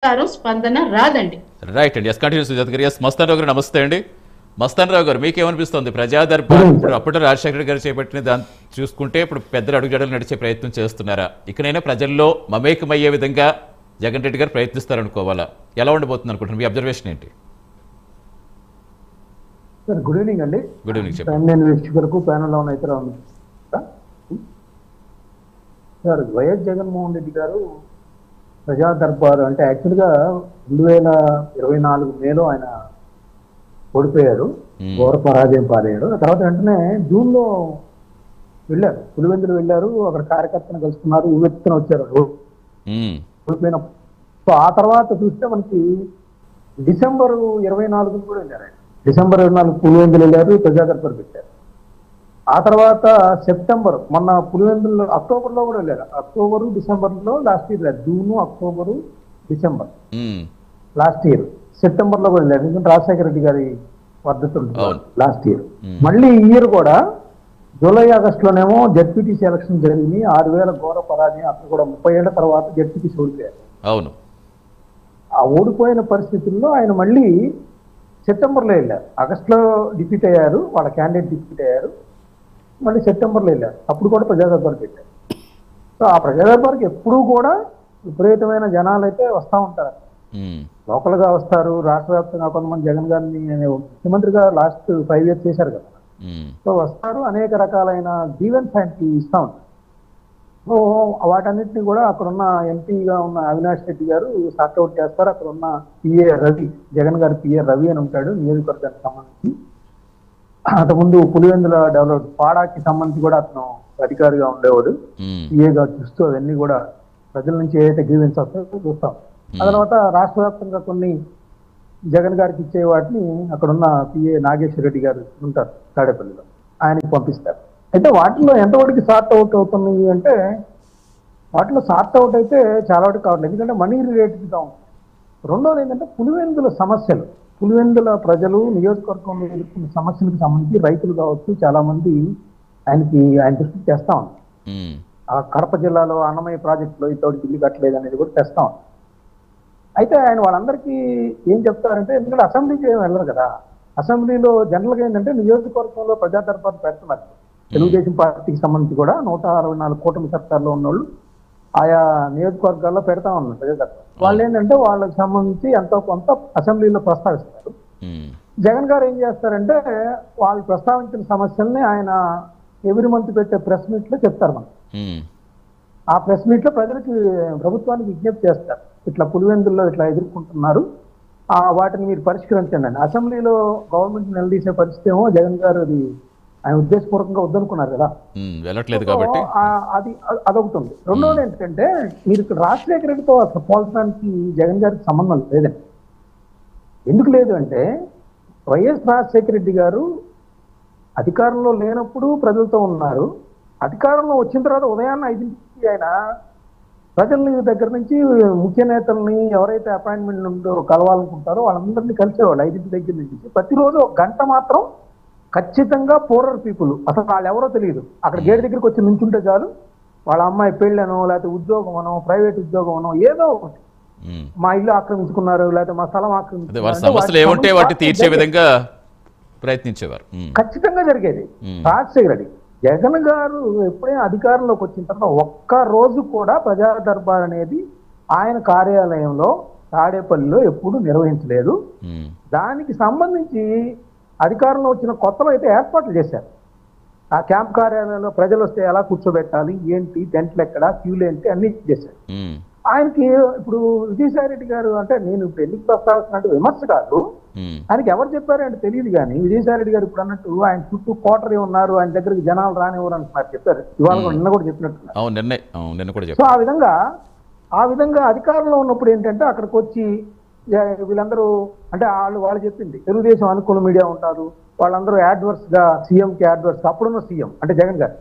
స్పందన రాదండి. రైట్ అండి. ఎస్ కంటిన్యూ సుజాత గారు. ఎస్ మస్తాన్ రావు గారు నమస్తే అండి. మస్తాన్ రావు గారు మీకేమనిపిస్తుంది? ప్రజా దర్బార్ ఇప్పుడు అప్పటి రాజశేఖర గారు చేపట్టిన దాన్ని చూసుకుంటే ఇప్పుడు పెద్దలు అడుగుజాడలు నడిచే ప్రయత్నం చేస్తున్నారా? ఇకనైనా ప్రజల్లో మమేకమయ్యే విధంగా జగన్ రెడ్డి గారు ప్రయత్నిస్తారనుకోవాలా? ఎలా ఉండబోతుంది అనుకుంటున్నారు? మీ అబ్జర్వేషన్ ఏంటి? సార్ గుడ్ ఈవినింగ్ అండి. గుడ్ ఈవినింగ్ చెప్పండి. నేను వీక్షకులకు ప్యానల్లో ఉన్న ఇతర సార్ వైఎస్ జగన్మోహన్ రెడ్డి గారు ప్రజా దర్బారు అంటే యాక్చువల్గా 2024 మేలో ఆయన ఓడిపోయారు, ఘోర పరాజయం పాలయ్యాడు. ఆ తర్వాత వెంటనే జూన్లో వెళ్ళారు, పులివెందులు వెళ్ళారు, అక్కడ కార్యకర్తను కలుసుకున్నారు, యువెత్తున వచ్చారు ఓడిపోయిన. సో ఆ తర్వాత చూస్తే మనకి డిసెంబర్ 24 కూడా వెళ్ళారు ఆయన. డిసెంబర్ 24 పులివెందులు వెళ్ళారు, ప్రజా దర్బారు పెట్టారు. ఆ తర్వాత సెప్టెంబర్ మొన్న పులివెందులు అక్టోబర్లో కూడా వెళ్ళారు. అక్టోబరు డిసెంబర్లో లాస్ట్ ఇయర్ లేదు, June October December last year. సెప్టెంబర్లో కూడా వెళ్ళారు, ఎందుకంటే రాజశేఖర రెడ్డి గారి వర్ధంతి లాస్ట్ ఇయర్. మళ్ళీ ఈ ఇయర్ కూడా జూలై ఆగస్టులోనేమో జెడ్పీటీసీ ఎలక్షన్ జరిగింది, 6,000 ఘోర పరాజయం. అక్కడ కూడా 30 ఏళ్ల తర్వాత జెడ్పీటీసీ ఓడిపోయారు. అవును. ఆ ఓడిపోయిన పరిస్థితుల్లో ఆయన మళ్ళీ సెప్టెంబర్లో వెళ్ళారు. ఆగస్టులో డిఫీట్ అయ్యారు, వాళ్ళ క్యాండిడేట్ డిఫీట్ అయ్యారు. మళ్ళీ సెప్టెంబర్లో వెళ్ళారు, అప్పుడు కూడా ప్రజా దర్బారు పెట్టారు. సో ఆ ప్రజా దర్బార్కి ఎప్పుడూ కూడా విపరీతమైన జనాలు అయితే వస్తూ ఉంటారు. లోకల్గా వస్తారు, రాష్ట్ర వ్యాప్తంగా కొంతమంది జగన్ గారిని ముఖ్యమంత్రిగా లాస్ట్ 5 years చేశారు కదా. సో వస్తారు, అనేక రకాలైన గ్రీవెన్స్ ఆయనకి ఇస్తూ ఉంటారు. సో వాటన్నిటిని కూడా అక్కడున్న ఎంపీగా ఉన్న అవినాష్ రెడ్డి గారు సార్ట్అవుట్ చేస్తారు. అక్కడ ఉన్న పిఏ రవి, జగన్ గారి పిఏ రవి అని ఉంటాడు నియోజకవర్గానికి సంబంధించి. అంతకుముందు పులివెందుల డెవలప్ పాడాకి సంబంధించి కూడా అతను అధికారిగా ఉండేవాడు, పిఏగా చూస్తూ అవన్నీ కూడా ప్రజల నుంచి ఏదైతే గ్రీవెన్స్ వస్తాయో చూస్తాం. ఆ తర్వాత రాష్ట్ర వ్యాప్తంగా కొన్ని జగన్ గారికి ఇచ్చే వాటిని అక్కడున్న పిఏ నాగేశ్వర రెడ్డి గారు ఉంటారు తాడేపల్లిలో, ఆయనకి పంపిస్తారు. అయితే వాటిలో ఎంతవరకు సార్ట్ అవుట్ అవుతున్నాయి అంటే, వాటిలో సార్ట్ అవుట్ అయితే చాలా వరకు కావట్లేదు, ఎందుకంటే మనీ రిలేటెడ్గా ఉంటుంది. రెండోది ఏంటంటే పులివెందుల సమస్యలు, పులివెందుల ప్రజలు నియోజకవర్గంలో ఎదుర్కొన్న సమస్యలకు సంబంధించి రైతులు కావచ్చు చాలా మంది ఆయన దృష్టికి తెస్తా ఉన్నారు. ఆ కడప జిల్లాలో అన్నమయ్య ప్రాజెక్టులో ఇతోడికి ఇల్లు కట్టలేదు అనేది కూడా తెస్తా ఉన్నారు. అయితే ఆయన వాళ్ళందరికీ ఏం చెప్తారంటే, ఎందుకంటే అసెంబ్లీకి ఏమి వెళ్ళరు కదా, అసెంబ్లీలో జనరల్గా ఏంటంటే నియోజకవర్గంలో ప్రజా దర్బారు పెడుతున్నారు. తెలుగుదేశం పార్టీకి సంబంధించి కూడా 164 కూటమి సర్కార్లో ఉన్నోళ్ళు ఆయా నియోజకవర్గాల్లో పెడతా ఉన్నారు ప్రజా దర్బారు. వాళ్ళు ఏంటంటే వాళ్ళకి సంబంధించి ఎంతో కొంత అసెంబ్లీలో ప్రస్తావిస్తారు. జగన్ గారు ఏం చేస్తారంటే వాళ్ళు ప్రస్తావించిన సమస్యల్ని ఆయన ఎవ్రీ మంత్ పెట్టే ప్రెస్ మీట్లో చెప్తారు. మనం ఆ ప్రెస్ మీట్లో ప్రజలకి, ప్రభుత్వానికి విజ్ఞప్తి చేస్తారు, ఇట్లా పులివెందుల్లో ఇట్లా ఎదుర్కొంటున్నారు, వాటిని మీరు పరిష్కరించండి అని. అసెంబ్లీలో గవర్నమెంట్ నిలదీసే పరిస్థితి ఏమో జగన్ గారు అది ఆయన ఉద్దేశపూర్వకంగా వద్దనుకున్నారు కదా, వెళ్ళట్లేదు కాబట్టి అదొకటి ఉంది. రెండోది ఏంటంటే, మీరు ఇక్కడ రాజశేఖర రెడ్డితో అసలు పోల్చడానికి జగన్ గారికి సంబంధం లేదండి. ఎందుకు లేదు అంటే, వైఎస్ రాజశేఖర రెడ్డి గారు అధికారంలో లేనప్పుడు ప్రజలతో ఉన్నారు, అధికారంలో వచ్చిన తర్వాత ఉదయాన్నే 5ంటికి ఆయన ప్రజల్ని దగ్గర నుంచి ముఖ్య నేతల్ని ఎవరైతే అపాయింట్మెంట్ నుండి కలవాలనుకుంటారో వాళ్ళందరినీ కలిసేవాళ్ళు 5ంటి దగ్గర నుంచి. ప్రతిరోజు 1 గంట మాత్రం ఖచ్చితంగా పూరర్ పీపుల్, అసలు వాళ్ళు ఎవరో తెలియదు, అక్కడ గేట్ దగ్గరికి వచ్చి నుంచుంటే చాలు, వాళ్ళ అమ్మాయి పెళ్ళనో లేకపోతే ఉద్యోగం అనో ప్రైవేట్ ఉద్యోగం అనో ఏదో ఒకటి, మా ఇల్లు ఆక్రమించుకున్నారు లేకపోతే మా స్థలం ప్రయత్నించేవారు, ఖచ్చితంగా జరిగేది. రాజశేఖర రెడ్డి జగన్ గారు ఎప్పుడైనా అధికారంలోకి వచ్చిన తర్వాత ఒక్క రోజు కూడా ప్రజా దర్బార్ అనేది ఆయన కార్యాలయంలో తాడేపల్లిలో ఎప్పుడు నిర్వహించలేదు. దానికి సంబంధించి అధికారంలో వచ్చిన కొత్తలో అయితే ఏర్పాట్లు చేశారు. ఆ క్యాంప్ కార్యాలయంలో ప్రజలు వస్తే ఎలా కూర్చోబెట్టాలి, ఏంటి, టెంట్లు ఎక్కడ, క్యూలు ఏంటి, అన్ని చేశారు. ఆయనకి ఇప్పుడు విజయసాయి రెడ్డి గారు అంటే, నేను ఇప్పుడు ఎందుకు ప్రస్తావిస్తున్నట్టు విమర్శ కాదు, ఆయనకి ఎవరు చెప్పారు అంటే తెలియదు, కానీ విజయసాయి రెడ్డి గారు ఇప్పుడు అన్నట్టు ఆయన చుట్టూ కోటరీ ఉన్నారు, ఆయన దగ్గరికి జనాలు రానివ్వరు అంటున్నారు, చెప్పారు ఇవాళ నిన్న కూడా చెప్పినట్టున్నారు. సో ఆ విధంగా అధికారంలో ఉన్నప్పుడు ఏంటంటే అక్కడికి వచ్చి వీళ్ళందరూ అంటే వాళ్ళు చెప్పింది తెలుగుదేశం అనుకూల మీడియా ఉంటారు, వాళ్ళందరూ యాడ్వర్స్ గా సీఎంకి యాడ్వర్స్, అప్పుడున్న సీఎం అంటే జగన్ గారు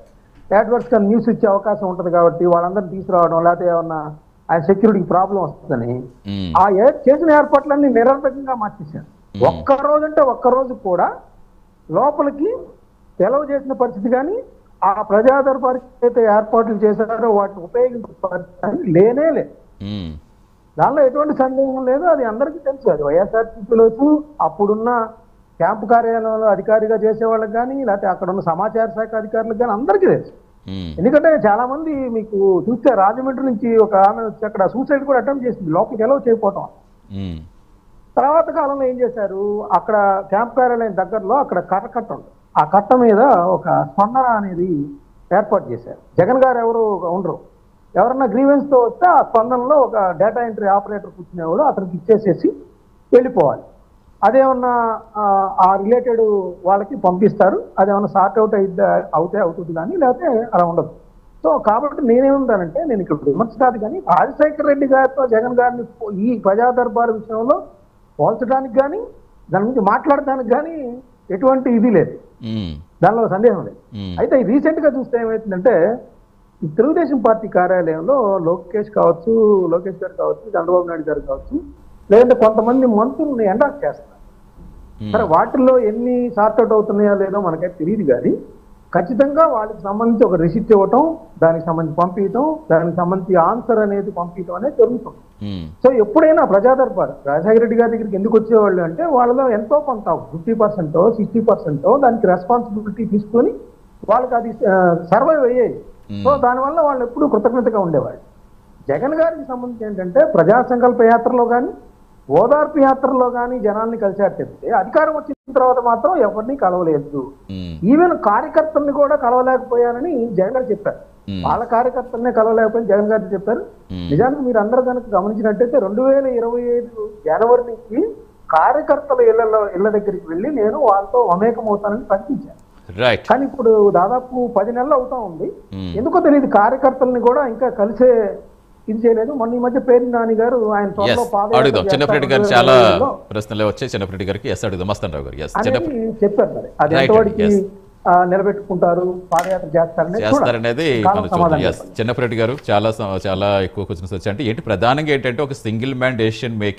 యాడ్వర్స్ గా న్యూస్ ఇచ్చే అవకాశం ఉంటుంది కాబట్టి వాళ్ళందరినీ తీసుకురావడం, లేకపోతే ఏమన్నా ఆయన సెక్యూరిటీకి ప్రాబ్లం వస్తుందని ఆ చేసిన ఏర్పాట్లన్నీ నిరర్థకంగా మార్చేశారు. ఒక్కరోజు కూడా లోపలికి సెలవు చేసిన పరిస్థితి కానీ, ఆ ప్రజా దర్బారుకి అయితే ఏర్పాట్లు చేశారో వాటిని ఉపయోగించే పరిస్థితి లేనే లేదు. దానిలో ఎటువంటి సందేహం లేదు, అది అందరికీ తెలుసు. అది వైఎస్ఆర్సీపీలో అప్పుడున్న క్యాంపు కార్యాలయంలో అధికారిగా చేసే వాళ్ళకి కానీ, లేకపోతే అక్కడ ఉన్న సమాచార శాఖ అధికారులకు కానీ అందరికీ తెలుసు. ఎందుకంటే చాలా మంది మీకు చూస్తే రాజమండ్రి నుంచి ఒక ఆమె వచ్చి అక్కడ సూసైడ్ కూడా అటెంప్ట్ చేసింది, లోపలికి ఎలా చేయకపోవటం. తర్వాత కాలంలో ఏం చేశారు, అక్కడ క్యాంప్ కార్యాలయం దగ్గరలో అక్కడ కట్ట ఉంది, ఆ కట్ట మీద ఒక స్పందన అనేది ఏర్పాటు చేశారు. జగన్ గారు ఎవరు ఉండరు, ఎవరన్నా గ్రీవెన్స్ తో వస్తే ఆ స్పందనలో ఒక డేటా ఎంట్రీ ఆపరేటర్ కూర్చునేవాడు, అతనికి ఇచ్చేసేసి వెళ్ళిపోవాలి. అదేమన్నా ఆ రిలేటెడ్ వాళ్ళకి పంపిస్తారు, అదేమన్నా సార్ట్ అవుట్ అవుతుంది కానీ లేకపోతే అలా ఉండదు. సో కాబట్టి నేనేమంటానంటే, నేను ఇక్కడ విమర్శ కాదు కానీ రాజశేఖర రెడ్డి గారితో జగన్ గారిని ఈ ప్రజా దర్బారు విషయంలో పోల్చడానికి కానీ దాని గురించి మాట్లాడటానికి కానీ ఎటువంటి ఇది లేదు, దానిలో సందేహం లేదు. అయితే రీసెంట్ గా చూస్తే ఏమైతుందంటే, ఈ తెలుగుదేశం పార్టీ కార్యాలయంలో లోకేష్ గారు కావచ్చు, చంద్రబాబు నాయుడు గారు కావచ్చు, లేదంటే కొంతమంది మంత్రుల్ని ఎండాక్ చేస్తారు. సరే వాటిల్లో ఎన్ని సార్ట్అవుట్ అవుతున్నాయో లేదో మనకైతే తెలియదు కానీ ఖచ్చితంగా వాళ్ళకి సంబంధించి ఒక రిసిప్ట్ ఇవ్వటం, దానికి సంబంధించి పంపించడం, దానికి సంబంధించి ఆన్సర్ అనేది పంపించడం అనేది జరుగుతుంది. సో ఎప్పుడైనా ప్రజా దర్బార్ రాజశేఖర రెడ్డి గారి దగ్గరికి ఎందుకు వచ్చేవాళ్ళు అంటే, వాళ్ళలో ఎంతో కొంత 50%, 60% దానికి రెస్పాన్సిబిలిటీ తీసుకొని వాళ్ళకి అది సర్వైవ్ అయ్యేది. సో దానివల్ల వాళ్ళు ఎప్పుడూ కృతజ్ఞతగా ఉండేవాళ్ళు. జగన్ గారికి సంబంధించి ఏంటంటే, ప్రజా సంకల్ప యాత్రలో కానీ ఓదార్పు యాత్రలో కానీ జనాల్ని కలిశారు చెప్తే, అధికారం వచ్చిన తర్వాత మాత్రం ఎవరిని కలవలేదు. ఈవెన్ కార్యకర్తల్ని కూడా కలవలేకపోయానని జగన్ గారు చెప్పారు. వాళ్ళ కార్యకర్తలనే కలవలేకపోయి జగన్ గారు చెప్పారు. నిజానికి మీరు అందరూ కనుక గమనించినట్టయితే 2025 జనవరి నుంచి కార్యకర్తల ఇళ్ల దగ్గరికి వెళ్ళి నేను వాళ్ళతో మమేకమవుతానని ప్రకటించాను. కానీ ఇప్పుడు దాదాపు 10 నెలలు అవుతా ఉంది, ఎందుకో తెలియదు కార్యకర్తల్ని కూడా ఇంకా కలిసే ఇది చేయలేదు. మొన్న ఈ మధ్య పేరు నాని గారు ఆయన చిన్నప్పటి గారు చాలా ప్రశ్నలే వచ్చాయి, చిన్నప్పటి గారికి అడుగుదాం మస్తాన్ రావు గారు చెప్పారు. మరి అది ఎంతవరకు నిలబెట్టుకుంటారు, పాదయాత్ర చేస్తారనేది చిన్నప్పటి గారు చాలా ఎక్కువ క్వశ్చన్స్ వచ్చాయి. అంటే ఏంటి ప్రధానంగా ఏంటంటే, ఒక సింగిల్ మ్యాన్ డెసిషన్ మేకింగ్